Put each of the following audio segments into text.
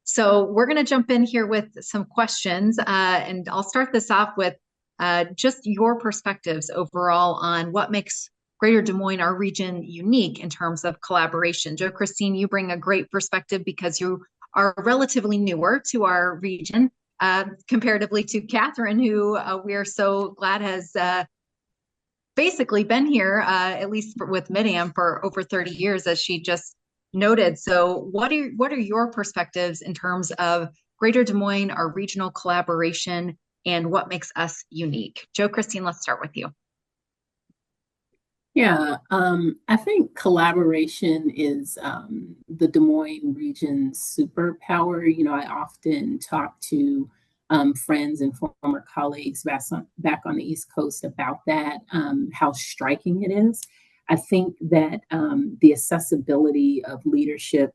So we're going to jump in here with some questions, and I'll start this off with just your perspectives overall on what makes Greater Des Moines, our region, unique in terms of collaboration. Joe Christine, you bring a great perspective because you are relatively newer to our region, comparatively to Kathryn, who we are so glad has basically been here, at least with Mid-Am, for over 30 years, as she just noted. So what are your perspectives in terms of Greater Des Moines, our regional collaboration, and what makes us unique? Joe Christine, let's start with you. Yeah, I think collaboration is the Des Moines region's superpower. I often talk to friends and former colleagues back on the East Coast about that, how striking it is. I think that the accessibility of leadership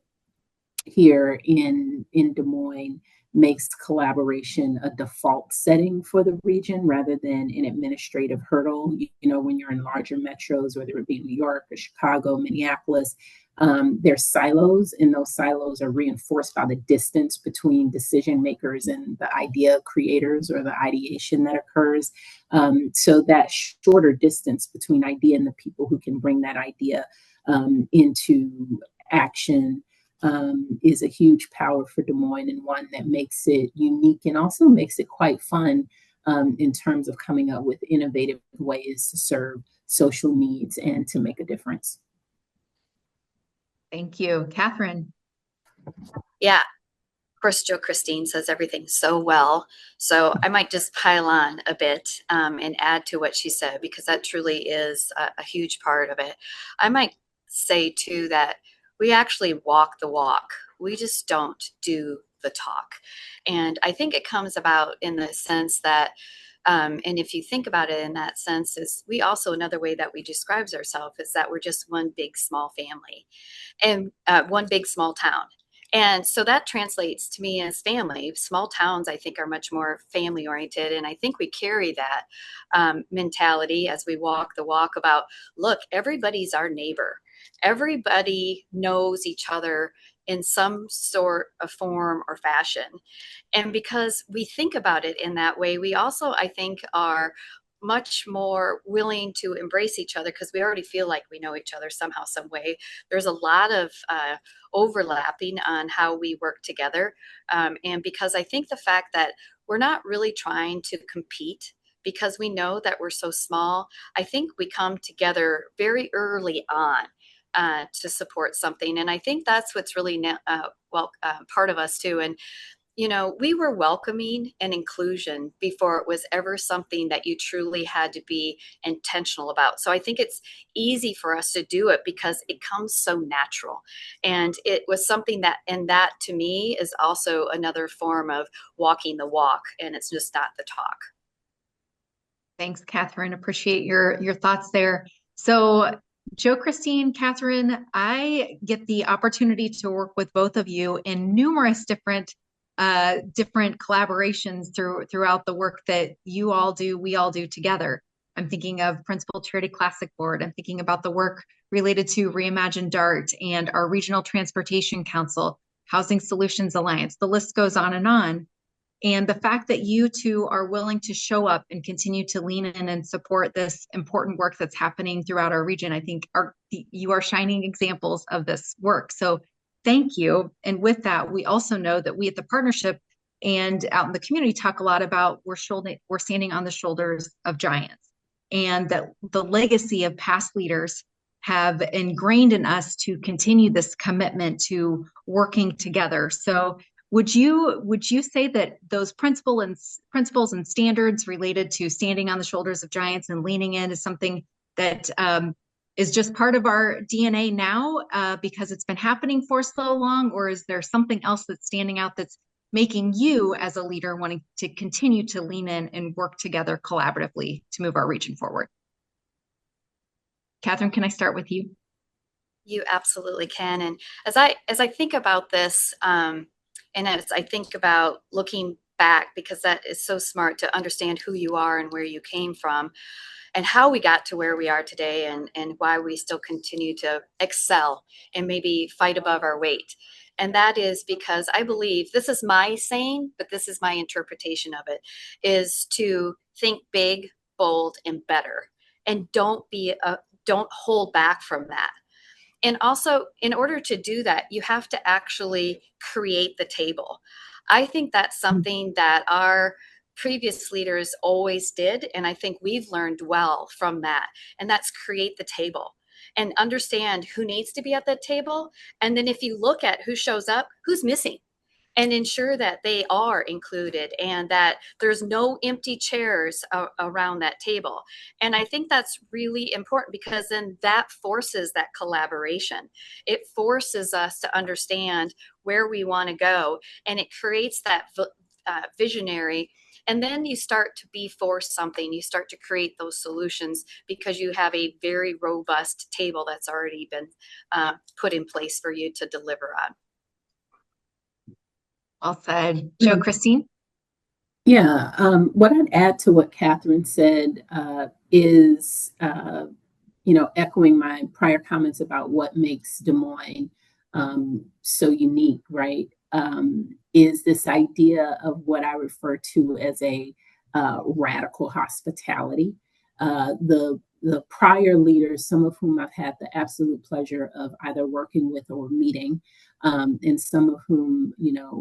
here in Des Moines makes collaboration a default setting for the region rather than an administrative hurdle. When you're in larger metros, whether it be New York or Chicago, Minneapolis, there's silos, and those silos are reinforced by the distance between decision makers and the idea creators or the ideation that occurs. So that shorter distance between idea and the people who can bring that idea into action is a huge power for Des Moines, and one that makes it unique and also makes it quite fun in terms of coming up with innovative ways to serve social needs and to make a difference. Thank you. Kathryn. Yeah, of course, Joe Christine says everything so well. So I might just pile on a bit and add to what she said, because that truly is a huge part of it. I might say, too, that we actually walk the walk. We just don't do the talk. And I think it comes about in the sense that, and if you think about it in that sense, is we also, another way that we describe ourselves is that we're just one big small family and one big small town. And so that translates to me as family. Small towns, I think, are much more family oriented. And I think we carry that mentality as we walk the walk about, look, everybody's our neighbor. Everybody knows each other in some sort of form or fashion. And because we think about it in that way, we also, I think, are much more willing to embrace each other because we already feel like we know each other somehow, some way. There's a lot of overlapping on how we work together. And because I think the fact that we're not really trying to compete, because we know that we're so small, I think we come together very early on to support something. And I think that's what's really part of us too. And we were welcoming and inclusion before it was ever something that you truly had to be intentional about. So I think it's easy for us to do it because it comes so natural. And it was something and that to me is also another form of walking the walk, and it's just not the talk. Thanks, Kathryn. Appreciate your thoughts there. So Joe Christine, Kathryn, I get the opportunity to work with both of you in numerous different collaborations throughout the work that you all do, we all do together. I'm thinking of Principal Charity Classic Board. I'm thinking about the work related to Reimagine DART and our Regional Transportation Council, Housing Solutions Alliance. The list goes on and on. And the fact that you two are willing to show up and continue to lean in and support this important work that's happening throughout our region, I think you are shining examples of this work. So thank you. And with that, we also know that we at the partnership and out in the community talk a lot about we're standing on the shoulders of giants, and that the legacy of past leaders have ingrained in us to continue this commitment to working together. So would you say that those principles and standards related to standing on the shoulders of giants and leaning in is something that is just part of our DNA now because it's been happening for so long, or is there something else that's standing out that's making you as a leader wanting to continue to lean in and work together collaboratively to move our region forward? Kathryn, can I start with you? You absolutely can. And as I think about this, and as I think about looking back, because that is so smart to understand who you are and where you came from, and how we got to where we are today, and why we still continue to excel and maybe fight above our weight. And that is because I believe, this is my saying, but this is my interpretation of it, is to think big, bold, and better. And don't hold back from that. And also, in order to do that, you have to actually create the table. I think that's something that our previous leaders always did, and I think we've learned well from that. And that's create the table and understand who needs to be at that table. And then if you look at who shows up, who's missing, and ensure that they are included and that there's no empty chairs around that table. And I think that's really important, because then that forces that collaboration. It forces us to understand where we want to go, and it creates that visionary. And then you start to be for something. You start to create those solutions because you have a very robust table that's already been put in place for you to deliver on. Well said. Joe, Christine? Yeah, what I'd add to what Kathryn said is, echoing my prior comments about what makes Des Moines so unique, right? Is this idea of what I refer to as a radical hospitality. The prior leaders, some of whom I've had the absolute pleasure of either working with or meeting, and some of whom,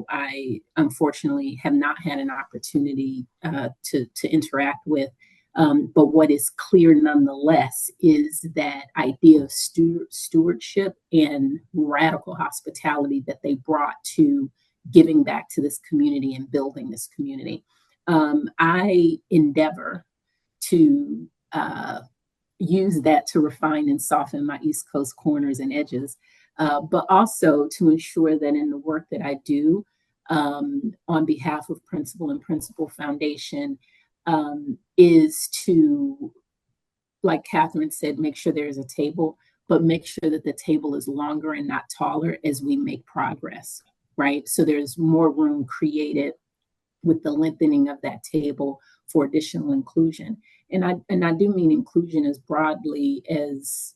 I unfortunately have not had an opportunity to interact with. But what is clear nonetheless is that idea of stewardship and radical hospitality that they brought to giving back to this community and building this community. I endeavor to use that to refine and soften my East Coast corners and edges, but also to ensure that in the work that I do on behalf of Principal and Principal Foundation is to, like Kathryn said, make sure there's a table, but make sure that the table is longer and not taller as we make progress, right? So there's more room created with the lengthening of that table for additional inclusion. And I do mean inclusion as broadly as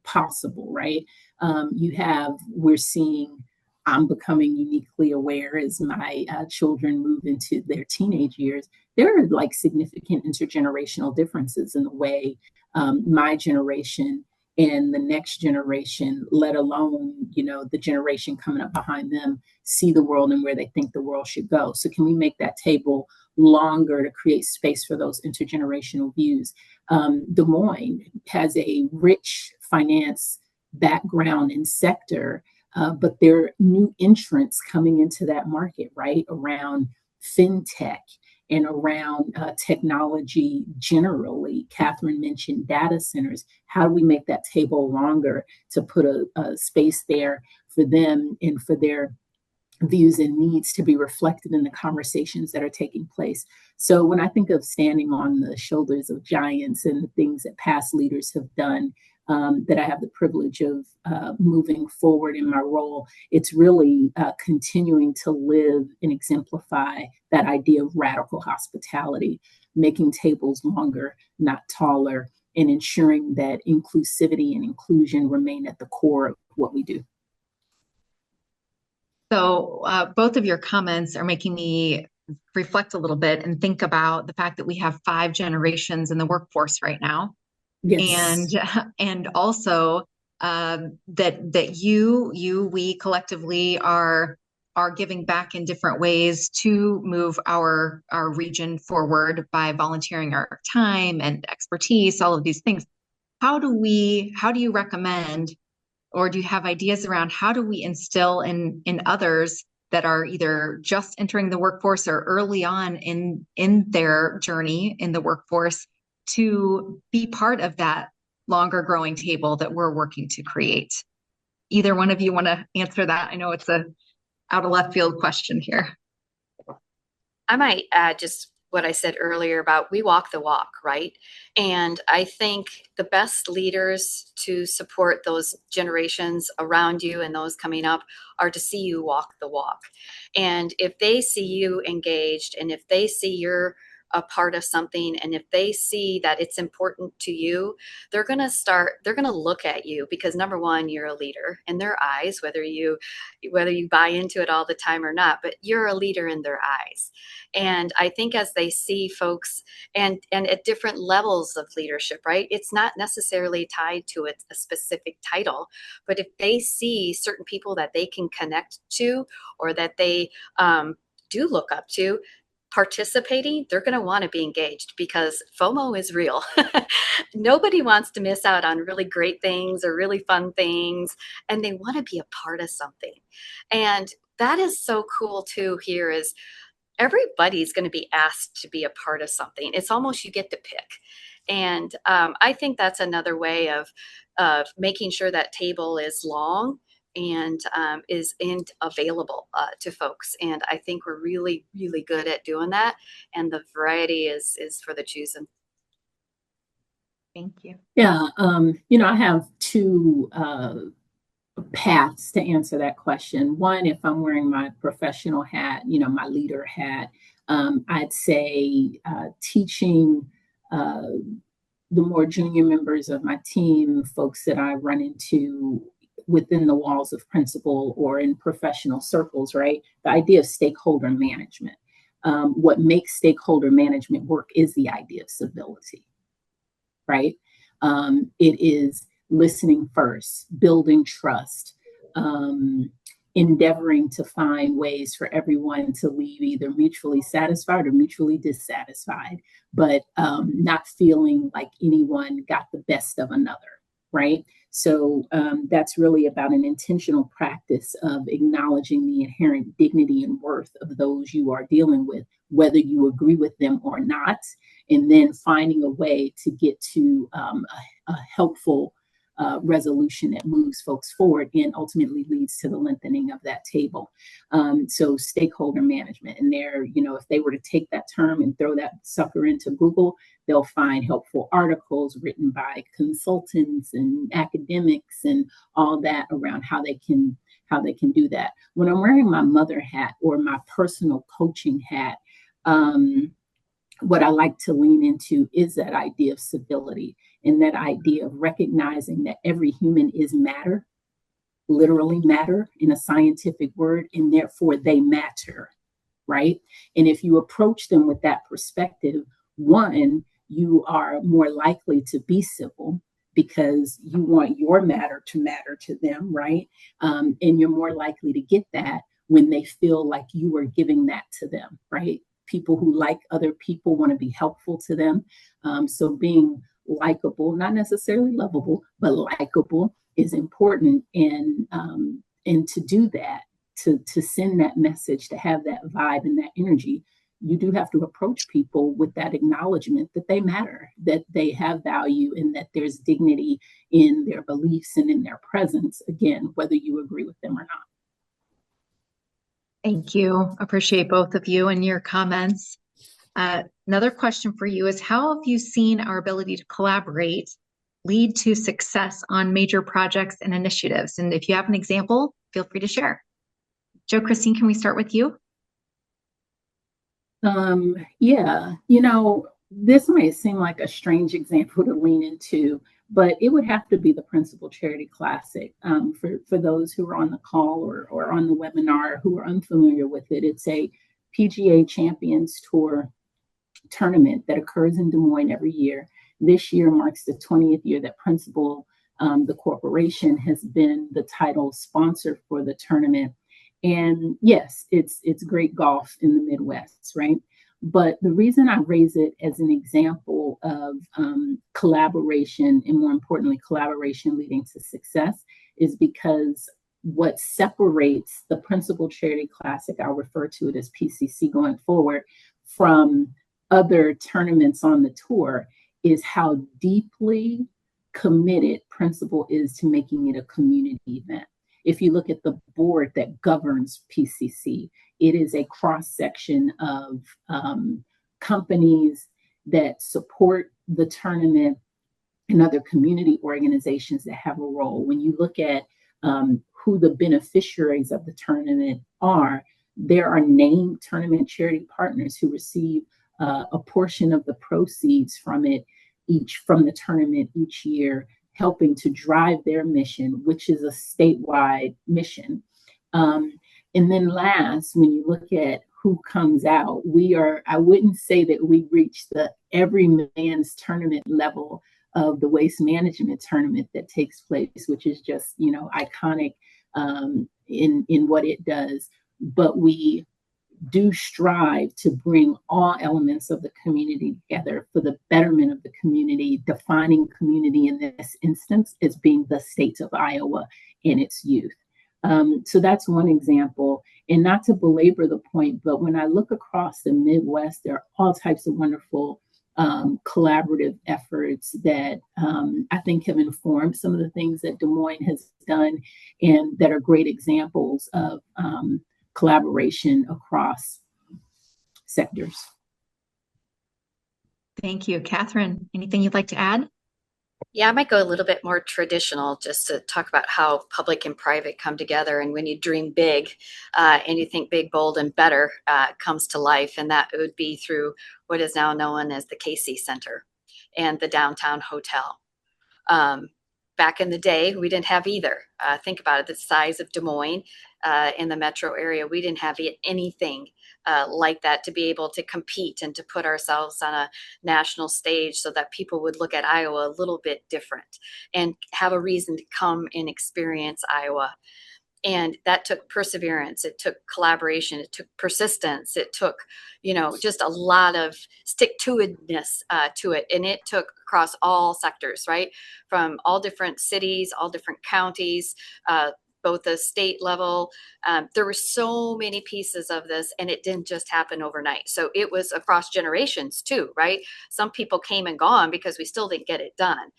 possible, right? We're seeing, I'm becoming uniquely aware as my children move into their teenage years, there are like significant intergenerational differences in the way my generation and the next generation, let alone, the generation coming up behind them, see the world and where they think the world should go. So can we make that table longer to create space for those intergenerational views? Des Moines has a rich finance background and sector, but there are new entrants coming into that market, right? Around fintech and around technology generally. Kathryn mentioned data centers. How do we make that table longer to put a space there for them and for their views and needs to be reflected in the conversations that are taking place? So when I think of standing on the shoulders of giants and the things that past leaders have done, that I have the privilege of moving forward in my role, it's really continuing to live and exemplify that idea of radical hospitality, making tables longer, not taller, and ensuring that inclusivity and inclusion remain at the core of what we do. So both of your comments are making me reflect a little bit and think about the fact that we have 5 generations in the workforce right now. Yes. And also that we collectively are giving back in different ways to move our region forward by volunteering our time and expertise, all of these things. How do you recommend, or do you have ideas around how do we instill in others that are either just entering the workforce or early on in their journey in the workforce to be part of that longer growing table that we're working to create? Either one of you want to answer that? I know it's a out of left field question here. I might add just what I said earlier about we walk the walk, right? And I think the best leaders to support those generations around you and those coming up are to see you walk the walk. And if they see you engaged, and if they see your a part of something, and if they see that it's important to you, they're going to look at you, because number one, you're a leader in their eyes, whether you buy into it all the time or not, but you're a leader in their eyes. And I think as they see folks and at different levels of leadership, right? It's not necessarily tied to a specific title, but if they see certain people that they can connect to, or that they do look up to participating, they're going to want to be engaged, because FOMO is real. Nobody wants to miss out on really great things or really fun things, and they want to be a part of something. And that is so cool too. Here is everybody's going to be asked to be a part of something. It's almost you get to pick. And I think that's another way of making sure that table is long and is available to folks. And I think we're really, really good at doing that. And the variety is for the choosing. Thank you. Yeah, I have two paths to answer that question. One, if I'm wearing my professional hat, my leader hat, I'd say teaching the more junior members of my team, folks that I run into within the walls of principal or in professional circles, right? The idea of stakeholder management. What makes stakeholder management work is the idea of civility, right? It is listening first, building trust, endeavoring to find ways for everyone to leave either mutually satisfied or mutually dissatisfied, but not feeling like anyone got the best of another, right? So that's really about an intentional practice of acknowledging the inherent dignity and worth of those you are dealing with, whether you agree with them or not, and then finding a way to get to a helpful resolution that moves folks forward and ultimately leads to the lengthening of that table. So stakeholder management, and there, if they were to take that term and throw that sucker into Google, they'll find helpful articles written by consultants and academics and all that around how they can do that. When I'm wearing my mother hat or my personal coaching hat, what I like to lean into is that idea of civility and that idea of recognizing that every human is matter, literally matter in a scientific word, and therefore they matter, right? And if you approach them with that perspective, one, you are more likely to be civil because you want your matter to them, right? And you're more likely to get that when they feel like you are giving that to them, right? People who like other people want to be helpful to them. So being likable, not necessarily lovable, but likable is important. And to do that, to send that message, to have that vibe and that energy, you do have to approach people with that acknowledgement that they matter, that they have value, and that there's dignity in their beliefs and in their presence, again, whether you agree with them or not. Thank you. Appreciate both of you and your comments. Another question for you is, how have you seen our ability to collaborate lead to success on major projects and initiatives? And if you have an example, feel free to share. Jo Christine, can we start with you? Yeah, this might seem like a strange example to lean into, but it would have to be the Principal Charity Classic. For those who are on the call or on the webinar who are unfamiliar with it, it's a PGA Champions Tour tournament that occurs in Des Moines every year. This year marks the 20th year that Principal, the corporation, has been the title sponsor for the tournament. And yes, it's great golf in the Midwest, right? But the reason I raise it as an example of collaboration, and more importantly, collaboration leading to success, is because what separates the Principal Charity Classic, I'll refer to it as PCC going forward, from other tournaments on the tour is how deeply committed Principal is to making it a community event. If you look at the board that governs PCC, it is a cross-section of companies that support the tournament and other community organizations that have a role. When you look at who the beneficiaries of the tournament are, there are named tournament charity partners who receive a portion of the proceeds from it from the tournament each year, helping to drive their mission, which is a statewide mission. And then last, when you look at who comes out, I wouldn't say that we reach the every man's tournament level of the waste management tournament that takes place, which is just, iconic in what it does. But we do strive to bring all elements of the community together for the betterment of the community, defining community in this instance as being the state of Iowa and its youth. So that's one example. And not to belabor the point, but when I look across the Midwest, there are all types of wonderful collaborative efforts that I think have informed some of the things that Des Moines has done and that are great examples of collaboration across sectors. Thank you. Kathryn, anything you'd like to add? Yeah, I might go a little bit more traditional just to talk about how public and private come together. And when you dream big and you think big, bold, and better comes to life. And that would be through what is now known as the KC Center and the Downtown Hotel. Back in the day, we didn't have either. Think about it, the size of Des Moines in the metro area, we didn't have anything like that to be able to compete and to put ourselves on a national stage so that people would look at Iowa a little bit different and have a reason to come and experience Iowa. And that took perseverance. It took collaboration. It took persistence. It took, just a lot of stick-to-itness to it. And it took across all sectors, right? From all different cities, all different counties, both the state level. There were so many pieces of this, and it didn't just happen overnight. So it was across generations too, right? Some people came and gone because we still didn't get it done.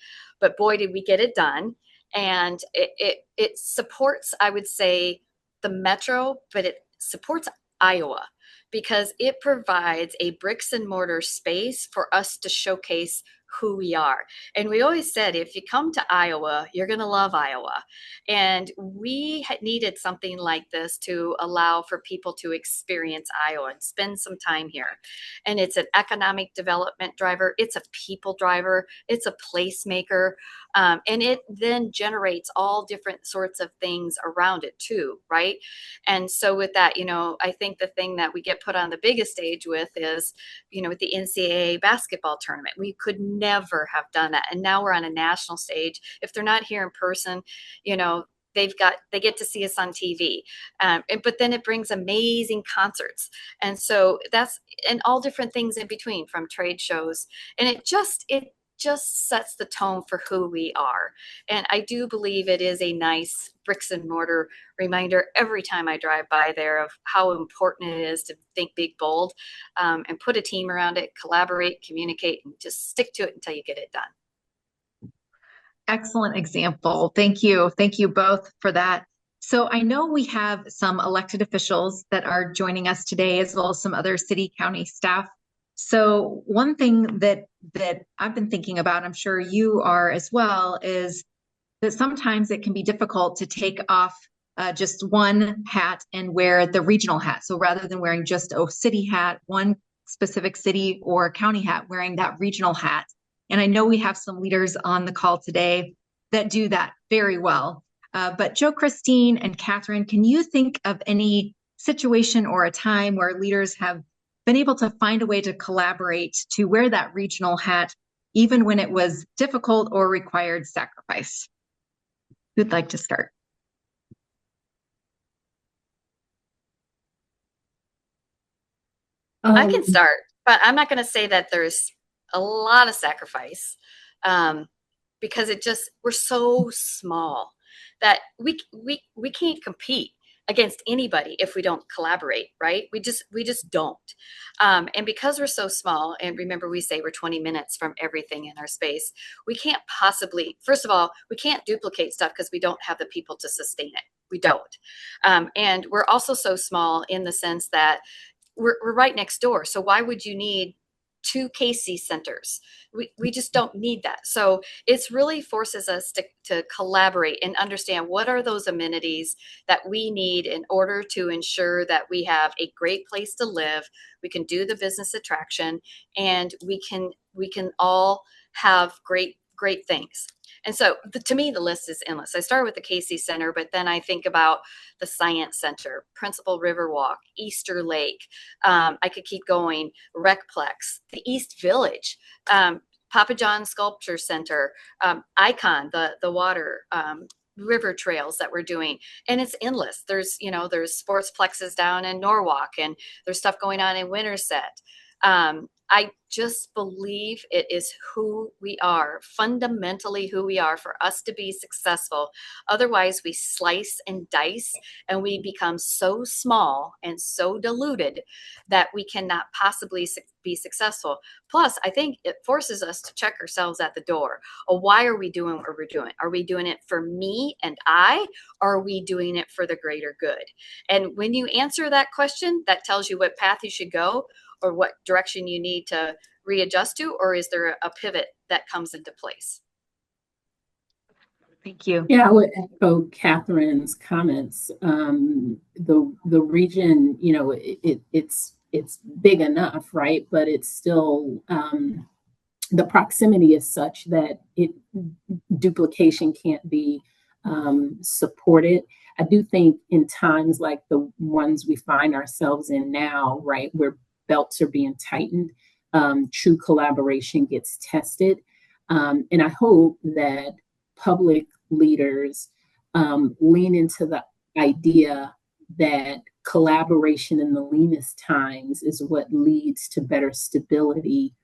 But boy, did we get it done. And it supports, I would say, the metro, but it supports Iowa because it provides a bricks and mortar space for us to showcase who we are. And we always said, if you come to Iowa, you're going to love Iowa. And we needed something like this to allow for people to experience Iowa and spend some time here. And it's an economic development driver. It's a people driver. It's a placemaker. And it then generates all different sorts of things around it too, right? And so with that, I think the thing that we get put on the biggest stage with is, with the NCAA basketball tournament. We could never have done that. And now we're on a national stage. If they're not here in person, they get to see us on TV. But then it brings amazing concerts. And so and all different things in between from trade shows. And it just sets the tone for who we are. And I do believe it is a nice bricks and mortar reminder every time I drive by there of how important it is to think big, bold, and put a team around it, collaborate, communicate, and just stick to it until you get it done. Excellent example. Thank you. Thank you both for that. So I know we have some elected officials that are joining us today, as well as some other city, county staff. So one thing that I've been thinking about, I'm sure you are as well, is that sometimes it can be difficult to take off just one hat and wear the regional hat. So rather than wearing just a city hat, one specific city or county hat, wearing that regional hat. And I know we have some leaders on the call today that do that very well. But Jo Christine and Kathryn, can you think of any situation or a time where leaders have been able to find a way to collaborate to wear that regional hat, even when it was difficult or required sacrifice? Who'd like to start? I can start, but I'm not going to say that there's a lot of sacrifice because we're so small that we can't compete against anybody if we don't collaborate, right? We just don't. And because we're so small, and remember we say we're 20 minutes from everything in our space, we can't possibly, first of all, we can't duplicate stuff because we don't have the people to sustain it. We don't. And we're also so small in the sense that we're right next door. So why would you need two KC centers. We just don't need that. So it's really forces us to collaborate and understand what are those amenities that we need in order to ensure that we have a great place to live, we can do the business attraction, and we can all have great things. And so to me, the list is endless. I start with the KC Center, but then I think about the Science Center, Principal Riverwalk, Easter Lake. I could keep going, Recplex, the East Village, Papa John Sculpture Center, Icon, the water, river trails that we're doing, and it's endless. There's sportsplexes down in Norwalk, and there's stuff going on in Winterset. I just believe it is who we are, fundamentally who we are, for us to be successful. Otherwise, we slice and dice, and we become so small and so diluted that we cannot possibly be successful. Plus, I think it forces us to check ourselves at the door. Why are we doing what we're doing? Are we doing it for me and I, or are we doing it for the greater good? And when you answer that question, that tells you what path you should go, or what direction you need to readjust to, or is there a pivot that comes into place? Thank you. Yeah, I would echo Kathryn's comments. The region, it's big enough, right? But it's still the proximity is such that duplication can't be supported. I do think in times like the ones we find ourselves in now, right, where belts are being tightened, true collaboration gets tested. And I hope that public leaders lean into the idea that collaboration in the leanest times is what leads to better stability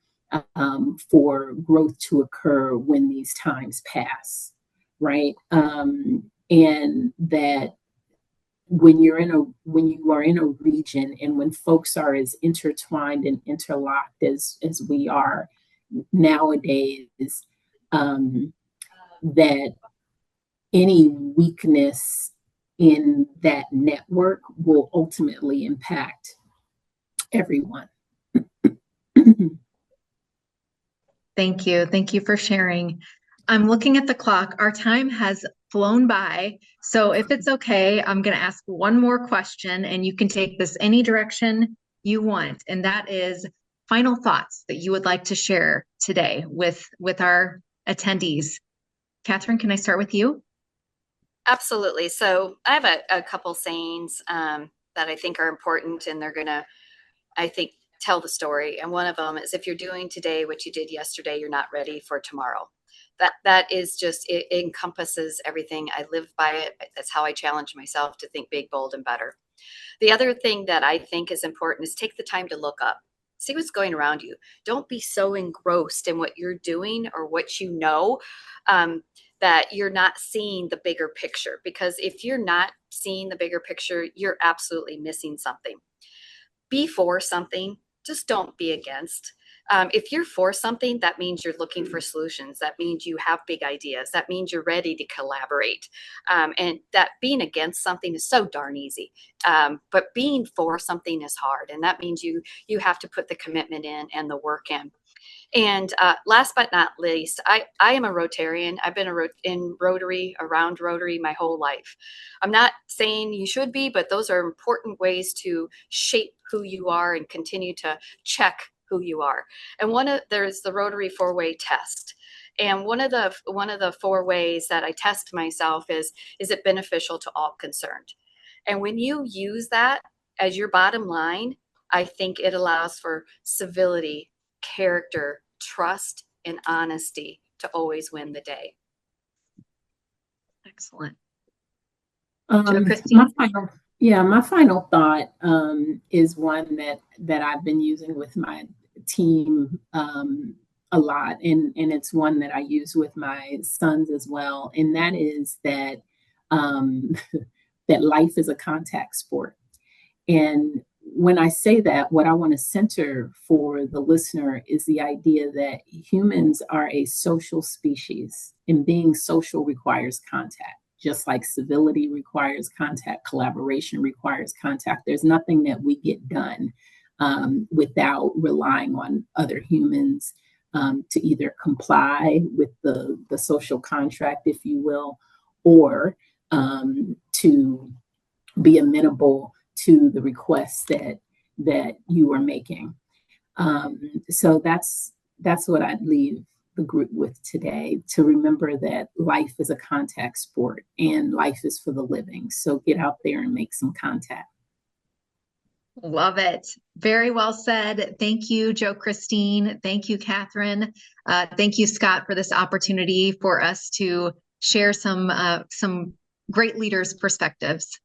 for growth to occur when these times pass, right? And that when you are in a region, and when folks are as intertwined and interlocked as we are nowadays, that any weakness in that network will ultimately impact everyone. Thank you. Thank you for sharing. I'm looking at the clock. Our time has flown by. So if it's okay, I'm going to ask one more question, and you can take this any direction you want. And that is final thoughts that you would like to share today with our attendees. Kathryn, can I start with you? Absolutely. So I have a couple sayings that I think are important, and they're going to, I think, tell the story. And one of them is, if you're doing today what you did yesterday, you're not ready for tomorrow. That is just, it encompasses everything. I live by it. That's how I challenge myself to think big, bold, and better. The other thing that I think is important is take the time to look up. See what's going around you. Don't be so engrossed in what you're doing or what you know that you're not seeing the bigger picture. Because if you're not seeing the bigger picture, you're absolutely missing something. Be for something. Just don't be against. If you're for something, that means you're looking for solutions. That means you have big ideas. That means you're ready to collaborate. And that being against something is so darn easy. But being for something is hard. And that means you have to put the commitment in and the work in. And last but not least, I am a Rotarian. I've been around Rotary my whole life. I'm not saying you should be, but those are important ways to shape who you are and continue to check who you are. And there's the Rotary 4-way test. And one of the 4 ways that I test myself is it beneficial to all concerned? And when you use that as your bottom line, I think it allows for civility, character, trust, and honesty to always win the day. Excellent. My final thought is one that I've been using with my team a lot, and it's one that I use with my sons as well, and that is that that life is a contact sport. And when I say that, what I want to center for the listener is the idea that humans are a social species, and being social requires contact. Just like civility requires contact, collaboration requires contact. There's nothing that we get done without relying on other humans to either comply with the social contract, if you will, or to be amenable to the requests that you are making. So that's what I'd leave the group with today, to remember that life is a contact sport and life is for the living. So get out there and make some contact. Love it. Very well said. Thank you, Jo Christine. Thank you, Kathryn. Thank you, Scott, for this opportunity for us to share some great leaders' perspectives.